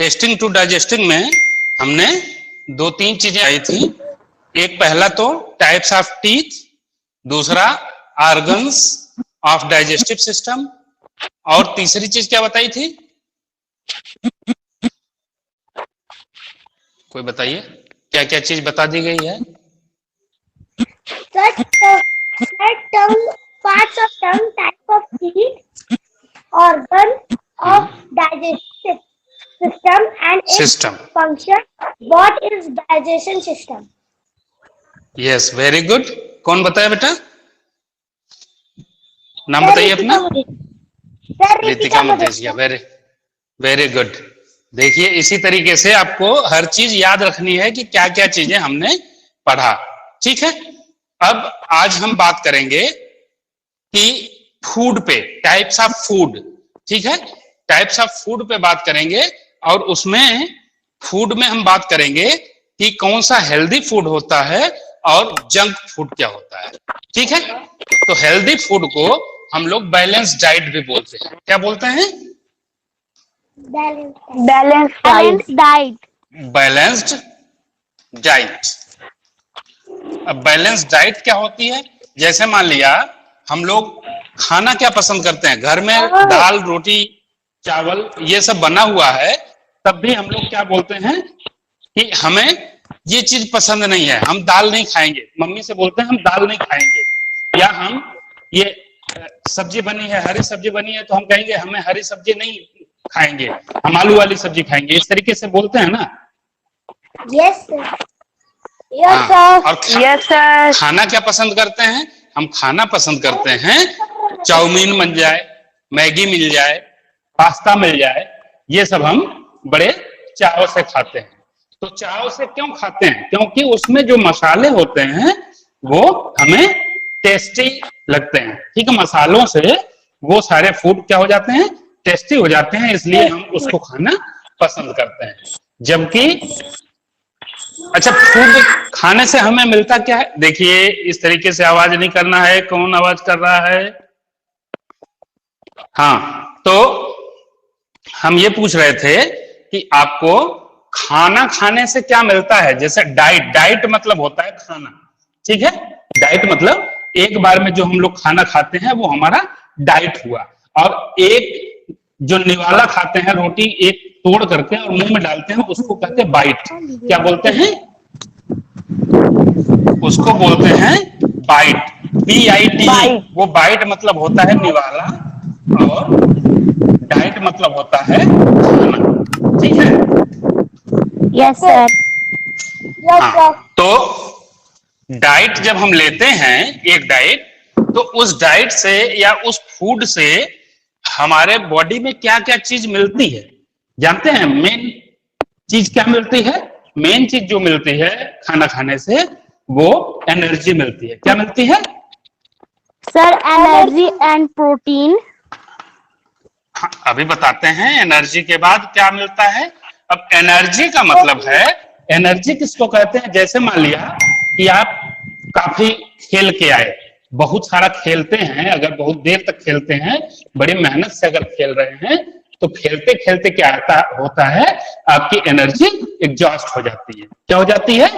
Testing to digesting में हमने दो तीन चीजें आई थी। एक पहला तो टाइप्स ऑफ टीथ, दूसरा ऑर्गन्स ऑफ डाइजेस्टिव सिस्टम, और तीसरी चीज क्या बताई थी? कोई बताइए क्या क्या चीज बता दी गई है? tongue, parts of tongue, type of teeth, organ of digestive system, and its system. function. What is digestion system? Yes, very good. कौन बताया बेटा? नाम बताइए अपना। Ritika Madhesia, very very good. देखिए, इसी तरीके से आपको हर चीज याद रखनी है कि क्या क्या चीजें हमने पढ़ा। ठीक है, अब आज हम बात करेंगे कि फूड पे, टाइप्स ऑफ फूड। ठीक है, टाइप्स ऑफ फूड पे बात करेंगे, और उसमें फूड में हम बात करेंगे कि कौन सा हेल्दी फूड होता है और जंक फूड क्या होता है। ठीक है, तो हेल्दी फूड को हम लोग बैलेंस डाइट भी बोलते हैं। क्या बोलते हैं? Balanced diet. Balanced diet. अब बैलेंस डाइट क्या होती है? जैसे मान लिया हम लोग खाना क्या पसंद करते हैं, घर में दाल रोटी चावल ये सब बना हुआ है, तब भी हम लोग क्या बोलते हैं कि हमें ये चीज पसंद नहीं है, हम दाल नहीं खाएंगे। मम्मी से बोलते हैं हम दाल नहीं खाएंगे, या हम ये सब्जी बनी है, हरी सब्जी बनी है, तो हम कहेंगे हमें हरी सब्जी नहीं खाएंगे, हम आलू वाली सब्जी खाएंगे। इस तरीके से बोलते हैं ना। Yes, sir. Yes, और sir. खाना क्या पसंद करते हैं? हम खाना पसंद करते हैं चाउमीन बन जाए, मैगी मिल जाए, पास्ता मिल जाए, ये सब हम बड़े चाव से खाते हैं। तो चाव से क्यों खाते हैं? क्योंकि उसमें जो मसाले होते हैं वो हमें टेस्टी लगते हैं। ठीक है, मसालों से वो सारे फूड क्या हो जाते हैं? टेस्टी हो जाते हैं, इसलिए हम उसको खाना पसंद करते हैं। जबकि अच्छा, फूड खाने से हमें मिलता क्या है? देखिए, इस तरीके से आवाज नहीं करना है। कौन आवाज कर रहा है? हाँ, तो हम ये पूछ रहे थे कि आपको खाना खाने से क्या मिलता है। जैसे डाइट, डाइट मतलब होता है खाना। ठीक है, डाइट मतलब एक बार में जो हम लोग खाना खाते हैं वो हमारा डाइट हुआ। और एक जो निवाला खाते हैं रोटी, एक तोड़ करके और मुंह में डालते हैं, उसको कहते हैं बाइट। क्या बोलते हैं? उसको बोलते हैं बाइट, BIT। वो बाइट मतलब होता है निवाला, और डाइट मतलब होता है खाना। ठीक है? Yes, sir. हाँ, तो डाइट जब हम लेते हैं, एक डाइट, तो उस डाइट से या उस फूड से हमारे बॉडी में क्या क्या चीज मिलती है जानते हैं? मेन चीज क्या मिलती है? मेन चीज जो मिलती है खाना खाने से, वो एनर्जी मिलती है। क्या मिलती है सर? Energy and protein. हाँ, अभी बताते हैं एनर्जी के बाद क्या मिलता है। अब एनर्जी का मतलब है, एनर्जी किसको कहते हैं? जैसे मान लिया कि आप काफी खेल के आए, बहुत सारा खेलते हैं, अगर बहुत देर तक खेलते हैं, बड़ी मेहनत से अगर खेल रहे हैं, तो खेलते खेलते क्या होता है, आपकी एनर्जी एग्जॉस्ट हो जाती है। क्या हो जाती है?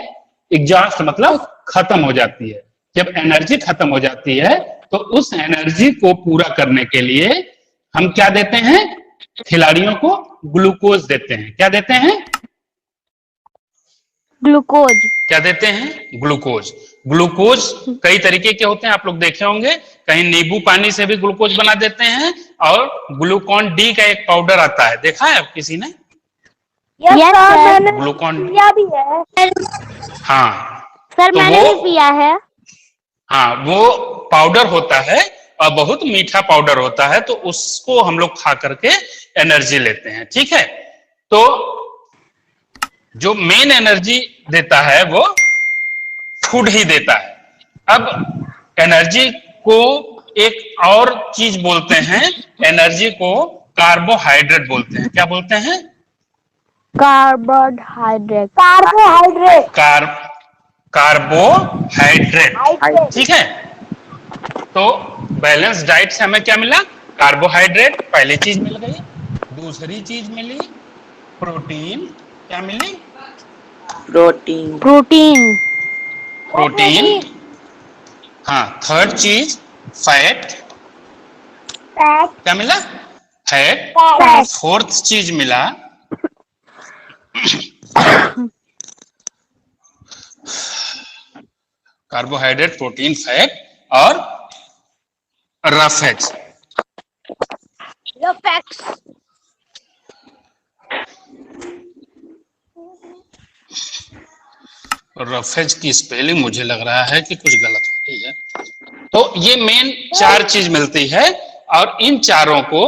एग्जॉस्ट मतलब खत्म हो जाती है। जब एनर्जी खत्म हो जाती है, तो उस एनर्जी को पूरा करने के लिए हम क्या देते हैं? खिलाड़ियों को ग्लूकोज देते हैं। क्या देते हैं? ग्लूकोज। क्या देते हैं? ग्लूकोज। ग्लूकोज कई तरीके के होते हैं, आप लोग देखे होंगे। कहीं नींबू पानी से भी ग्लूकोज बना देते हैं, और ग्लूकॉन डी का एक पाउडर आता है, देखा है आप किसी ने? ग्लूकॉन पिया भी है। हाँ सर, तो मैंने भी पिया है। हाँ, वो पाउडर होता है और बहुत मीठा पाउडर होता है, तो उसको हम लोग खा करके एनर्जी लेते हैं। ठीक है, तो जो मेन एनर्जी देता है वो फूड ही देता है। अब एनर्जी को एक और चीज बोलते हैं, एनर्जी को कार्बोहाइड्रेट बोलते हैं। क्या बोलते हैं? कार्बोहाइड्रेट। कार्बोहाइड्रेट। ठीक है, तो बैलेंस डाइट से हमें क्या मिला? कार्बोहाइड्रेट पहली चीज मिल गई। दूसरी चीज मिली प्रोटीन क्या मिली? प्रोटीन। Protein, protein. हाँ, थर्ड चीज फैट। क्या मिला? फैट। फैट, फोर्थ चीज मिला कार्बोहाइड्रेट, प्रोटीन, फैट और रफेज। रफेज की स्पेलिंग मुझे लग रहा है कि कुछ गलत हो गई है। तो ये मेन चार चीज मिलती है और इन चारों को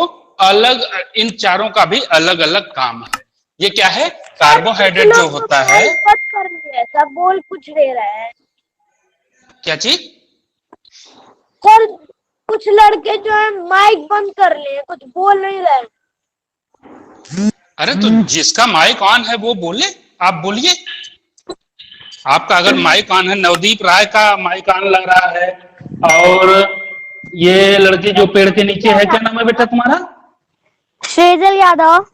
इन चारों का भी अलग अलग काम है। ये क्या है? कार्बोहाइड्रेट जो होता है। सब बोल कुछ दे रहे हैं क्या चीज? सर। कुछ लड़के जो है माइक बंद कर लिए, कुछ बोल नहीं रहे। अरे तो जिसका माइक ऑन है वो बोले, आप बोलिए। आपका अगर माइक ऑन है, नवदीप राय का माइक ऑन लग रहा है, और ये लड़की जो पेड़ के नीचे है, क्या नाम है बेटा तुम्हारा? श्रेजल यादव।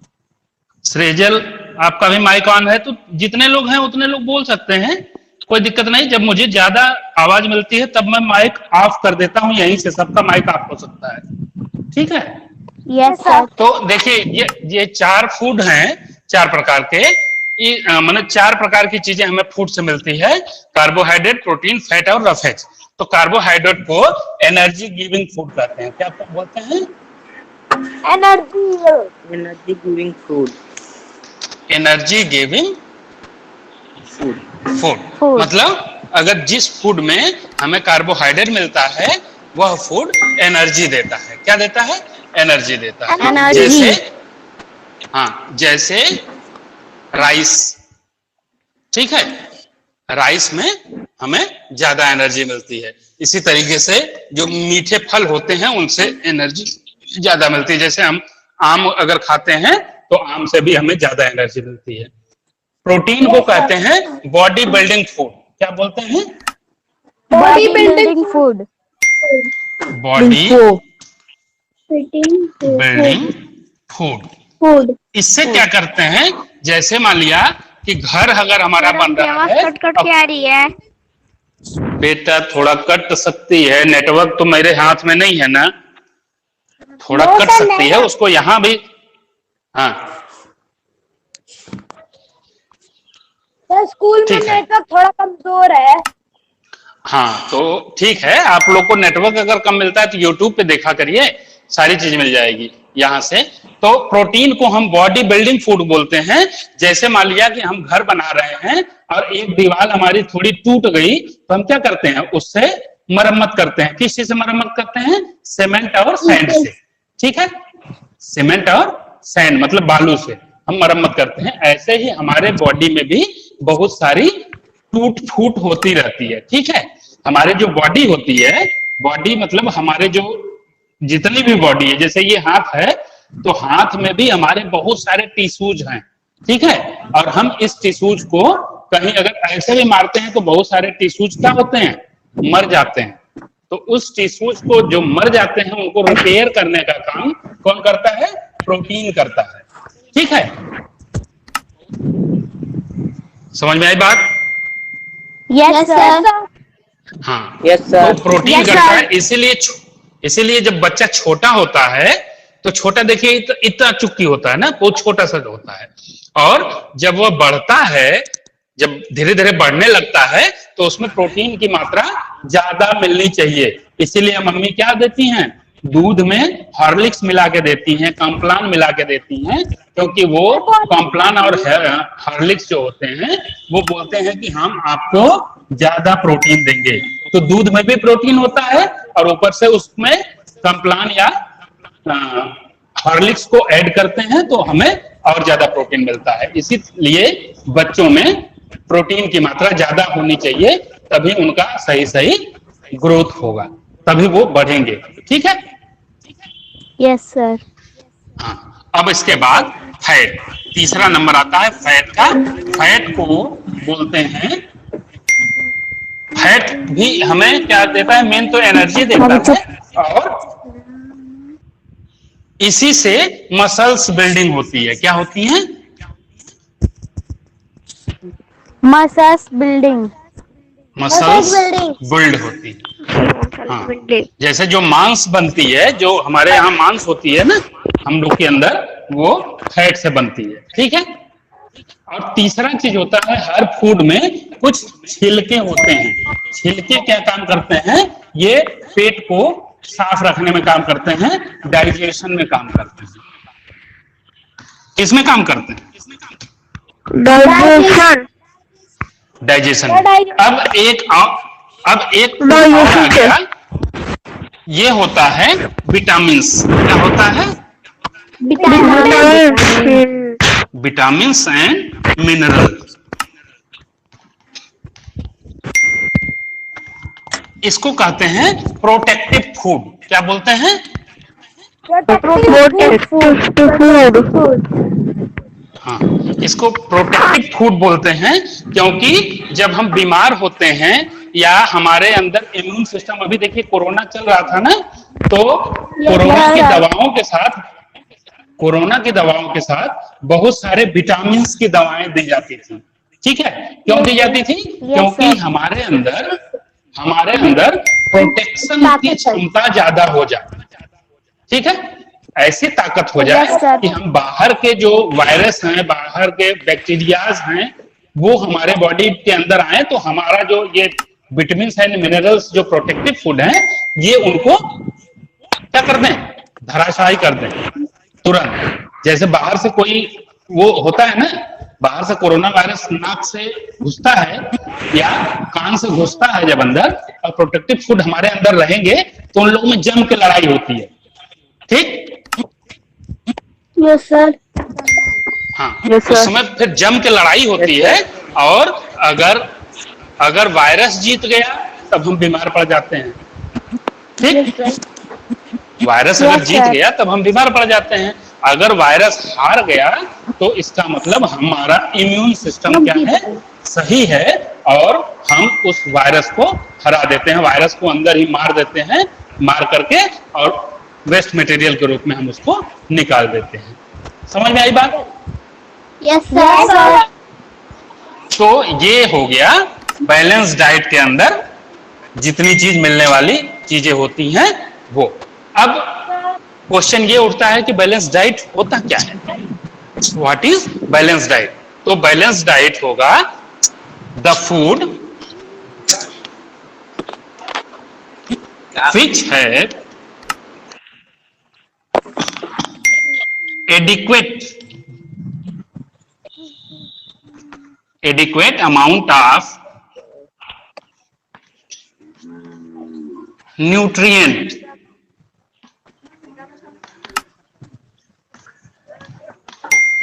सृजल, आपका भी माइक ऑन है, तो जितने लोग हैं उतने लोग बोल सकते हैं, कोई दिक्कत नहीं। जब मुझे ज्यादा आवाज मिलती है तब मैं माइक ऑफ कर देता हूं, यहीं से सबका माइक ऑफ हो सकता है। ठीक है? Yes sir. तो देखिए, ये चार फूड हैं, चार प्रकार के। मतलब चार प्रकार की चीजें हमें फूड से मिलती है, कार्बोहाइड्रेट, प्रोटीन, फैट और रफेज। तो कार्बोहाइड्रेट को एनर्जी गिविंग फूड कहते हैं। क्या बोलते हैं? Energy giving food. Energy giving food मतलब अगर जिस फूड में हमें कार्बोहाइड्रेट मिलता है वह फूड एनर्जी देता है। क्या देता है? एनर्जी देता है। एनर्जी। जैसे राइस। ठीक है? राइस में हमें ज्यादा एनर्जी मिलती है। इसी तरीके से जो मीठे फल होते हैं उनसे एनर्जी ज्यादा मिलती है। जैसे हम आम अगर खाते हैं तो आम से भी हमें ज्यादा एनर्जी मिलती है। प्रोटीन को कहते हैं बॉडी बिल्डिंग फूड। क्या बोलते हैं? Body building food. Body building food. इससे क्या करते हैं? जैसे मान लिया कि घर अगर हमारा बन रहा है, कट कट के आ रही है। बेटा थोड़ा कट सकती है, नेटवर्क तो मेरे हाथ में नहीं है ना, थोड़ा कट सकती है उसको यहां भी। हाँ स्कूल में ठीक है। नेटवर्क थोड़ा कमजोर है। हाँ तो ठीक है, आप लोग को नेटवर्क अगर कम मिलता है तो यूट्यूब पे देखा करिए, सारी चीज मिल जाएगी यहां से। तो प्रोटीन को हम बॉडी बिल्डिंग फूड बोलते हैं। जैसे मान लिया कि हम घर बना रहे हैं और एक दीवार हमारी थोड़ी टूट गई, तो हम क्या करते हैं? उससे मरम्मत करते हैं। किस चीज से मरम्मत करते हैं? सीमेंट और सैंड से। ठीक है? सीमेंट और सैंड मतलब बालू से हम मरम्मत करते हैं। ऐसे ही हमारे बॉडी में भी बहुत सारी टूट फूट होती रहती है। ठीक है? हमारे जो बॉडी होती है, बॉडी मतलब हमारे जो जितनी भी बॉडी है, जैसे ये हाथ है तो हाथ में भी हमारे बहुत सारे टिश्यूज हैं। ठीक है? और हम इस टिश्यूज को कहीं अगर ऐसे भी मारते हैं तो बहुत सारे टिश्यूज क्या होते हैं? मर जाते हैं। तो उस टिश्यूज को जो मर जाते हैं उनको रिपेयर करने का काम कौन करता है? प्रोटीन करता है। ठीक है? समझ में आई बात? Yes sir. हाँ यस सर। तो प्रोटीन Yes, करता sir. है। इसीलिए जब बच्चा छोटा होता है तो छोटा देखिए इतना चुक्की होता है ना, बहुत छोटा सा होता है, और जब वह बढ़ता है, जब धीरे धीरे बढ़ने लगता है तो उसमें प्रोटीन की मात्रा ज्यादा मिलनी चाहिए। इसीलिए मम्मी क्या देती हैं? दूध में हॉर्लिक्स मिला के देती हैं, कॉम्प्लान मिला के देती हैं, क्योंकि वो कॉम्प्लान और हॉर्लिक्स जो होते हैं वो बोलते हैं कि हम आपको ज्यादा प्रोटीन देंगे। तो दूध में भी प्रोटीन होता है और ऊपर से उसमें कॉम्प्लान या हॉर्लिक्स को ऐड करते हैं तो हमें और ज्यादा प्रोटीन मिलता है। इसीलिए बच्चों में प्रोटीन की मात्रा ज्यादा होनी चाहिए, तभी उनका सही सही ग्रोथ होगा, तभी वो बढ़ेंगे। ठीक है? Yes sir. हाँ, अब इसके बाद फैट, तीसरा नंबर आता है फैट का। फैट को बोलते हैं, फैट भी हमें क्या देता है? मेन तो एनर्जी देता है और इसी से मसल्स बिल्डिंग होती है। क्या होती है? Muscles building. Muscles building. Build होती है। हाँ, जैसे जो मांस बनती है, जो हमारे यहाँ मांस होती है ना हम लोग के अंदर, वो फैट से बनती है। ठीक है। और तीसरा चीज होता है, हर फूड में कुछ छिलके होते हैं। छिलके क्या काम करते हैं? ये पेट को साफ रखने में काम करते हैं, डाइजेशन में काम करते हैं। किसमें काम करते हैं? Digestion. डाइजेशन में। Digestion. अब एक और आ गया, ये होता है विटामिन्स। क्या होता है? Vitamins and mineral. इसको कहते हैं प्रोटेक्टिव फूड। क्या बोलते हैं? हाँ, इसको प्रोटेक्टिव फूड बोलते हैं, क्योंकि जब हम बीमार होते हैं या हमारे अंदर इम्यून सिस्टम, अभी देखिए कोरोना चल रहा था ना, तो कोरोना की दवाओं के साथ बहुत सारे विटामिन की दवाएं दी जाती थी। ठीक है। क्यों दी जाती थी? क्योंकि हमारे अंदर प्रोटेक्शन की क्षमता ज्यादा हो जाए। ठीक है। ऐसी ताकत हो जाए कि हम बाहर के जो वायरस हैं, बाहर के बैक्टीरियाज हैं, वो हमारे बॉडी के अंदर आए, तो हमारा जो ये विटामिन एंड मिनरल्स जो प्रोटेक्टिव फूड हैं, ये उनको क्या कर दें? धराशायी कर दें तुरंत। जैसे बाहर से कोई वो होता है ना, बाहर से कोरोना वायरस नाक से घुसता है या कान से घुसता है जब अंदर, और प्रोटेक्टिव फूड हमारे अंदर रहेंगे तो उन लोगों में जम के लड़ाई होती है। ठीक। Yes sir. हाँ, उस समय फिर जम के लड़ाई होती है, और अगर वायरस जीत गया तब हम बीमार पड़ जाते हैं। ठीक। वायरस अगर जीत गया तब हम बीमार पड़ जाते हैं। अगर वायरस हार गया तो इसका मतलब हमारा इम्यून सिस्टम क्या है? सही है, और हम उस वायरस को हरा देते हैं, वायरस को अंदर ही मार देते हैं, मार करके और वेस्ट मटेरियल के रूप में हम उसको निकाल देते हैं। समझ में आई बात? Yes sir. तो ये हो गया बैलेंस डाइट के अंदर जितनी चीज मिलने वाली चीजें होती हैं वो। अब क्वेश्चन ये उठता है कि बैलेंस डाइट होता क्या है? What is balance diet? तो बैलेंस डाइट होगा द फूड विच है adequate amount of nutrient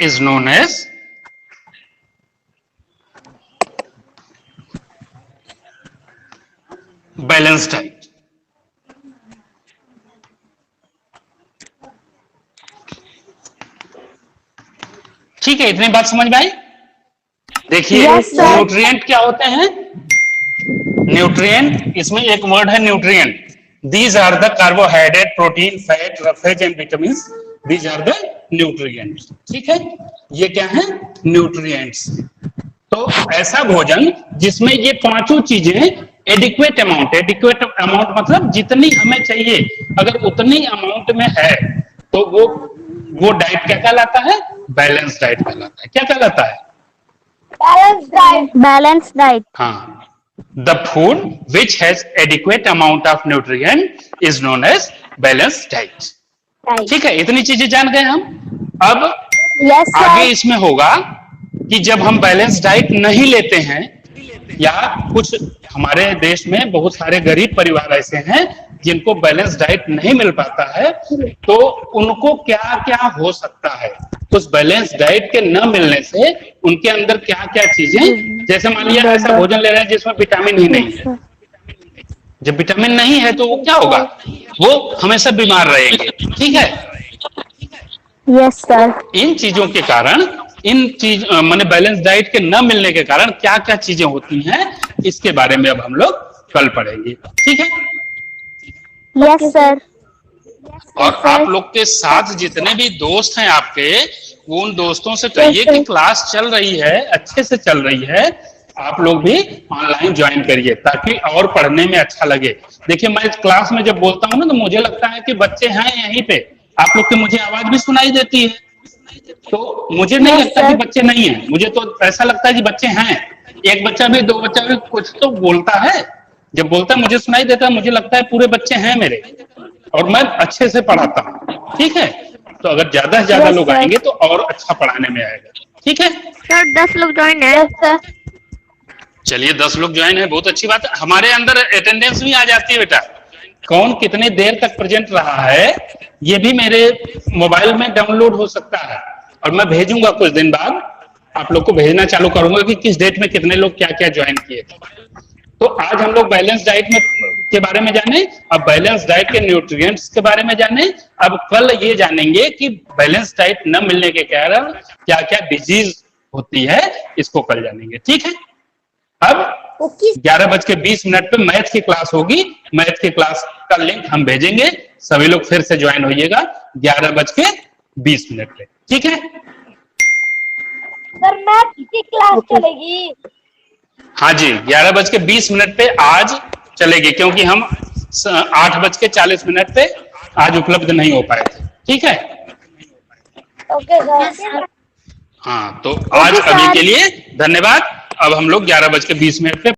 is known as balanced diet. ठीक है, इतनी बात समझ में आई? देखिए, न्यूट्रिएंट क्या होते हैं? न्यूट्रिएंट, इसमें एक वर्ड है nutrient. These are the carbohydrate, protein, fat, roughage and vitamin. These are the nutrients. ठीक है, ये क्या है? न्यूट्रिएंट्स। तो ऐसा भोजन जिसमें ये पांचों चीजें एडिक्वेट अमाउंट मतलब जितनी हमें चाहिए, अगर उतनी अमाउंट में है तो वो डाइट क्या कहलाता है? बैलेंस डाइट कहलाता है। क्या कहलाता है? Balanced diet. हाँ, the food which has adequate amount of nutrient is known as balance diet. ठीक है, इतनी चीजें जान गए हम। अब आगे इसमें होगा कि जब हम बैलेंस डाइट नहीं लेते हैं, या कुछ हमारे देश में बहुत सारे गरीब परिवार ऐसे हैं जिनको बैलेंस डाइट नहीं मिल पाता है, तो उनको क्या क्या हो सकता है? उस बैलेंस डाइट के न मिलने से उनके अंदर क्या क्या चीजें, जैसे मान लिया ऐसा भोजन ले रहे हैं जिसमें विटामिन ही नहीं है। जब विटामिन नहीं है तो वो क्या होगा? वो हमेशा बीमार रहेंगे। ठीक है। Yes sir. इन चीजों के कारण, माने बैलेंस डाइट के न मिलने के कारण क्या क्या चीजें होती हैं, इसके बारे में अब हम लोग कल पढ़ेंगे। ठीक है। Yes sir. और आप लोग के साथ जितने भी दोस्त हैं आपके, वो उन दोस्तों से कहिए कि क्लास चल रही है, अच्छे से चल रही है। आप लोग भी ऑनलाइन ज्वाइन करिए ताकि और पढ़ने में अच्छा लगे। देखिए मैं क्लास में जब बोलता हूँ ना तो मुझे लगता है कि बच्चे हैं यहीं पे, आप लोग की मुझे आवाज भी सुनाई देती है, तो मुझे नहीं Yes, लगता कि sir. बच्चे नहीं है, मुझे तो ऐसा लगता है कि बच्चे हैं। एक बच्चा भी, दो बच्चा भी कुछ तो बोलता है, जब बोलता है मुझे सुनाई देता है, मुझे लगता है पूरे बच्चे हैं मेरे, और मैं अच्छे से पढ़ाता हूँ। ठीक है, तो अगर ज्यादा से ज्यादा Yes, लोग sir. आएंगे तो और अच्छा पढ़ाने में आएगा। ठीक है, सर 10 लोग ज्वाइन है। Yes sir. चलिए 10 लोग ज्वाइन है, बहुत अच्छी बात है। हमारे अंदर अटेंडेंस भी आ जाती है बेटा, कौन कितने देर तक प्रेजेंट रहा है ये भी मेरे मोबाइल में डाउनलोड हो सकता है, और मैं भेजूंगा कुछ दिन बाद, आप लोग को भेजना चालू करूंगा कि किस डेट में कितने लोग क्या क्या ज्वाइन किए। तो आज हम लोग बैलेंस डाइट में के बारे में जाने, अब बैलेंस डाइट के न्यूट्रिएंट्स के बारे में जाने, अब कल ये जानेंगे कि बैलेंस डाइट न मिलने के कारण क्या क्या डिजीज होती है, इसको कल जानेंगे। ठीक है, अब 11:20 पे मैथ की क्लास होगी, मैथ की क्लास का लिंक हम भेजेंगे, सभी लोग फिर से ज्वाइन होइएगा 11:20 पे। ठीक है, सर मैथ की क्लास चलेगी? हाँ जी 11:20 पे आज चलेगी, क्योंकि हम 8:40 पे आज उपलब्ध नहीं हो पाए थे। ठीक है, ओके सर। हाँ तो आज अभी के लिए धन्यवाद। अब हम लोग 11:20 पे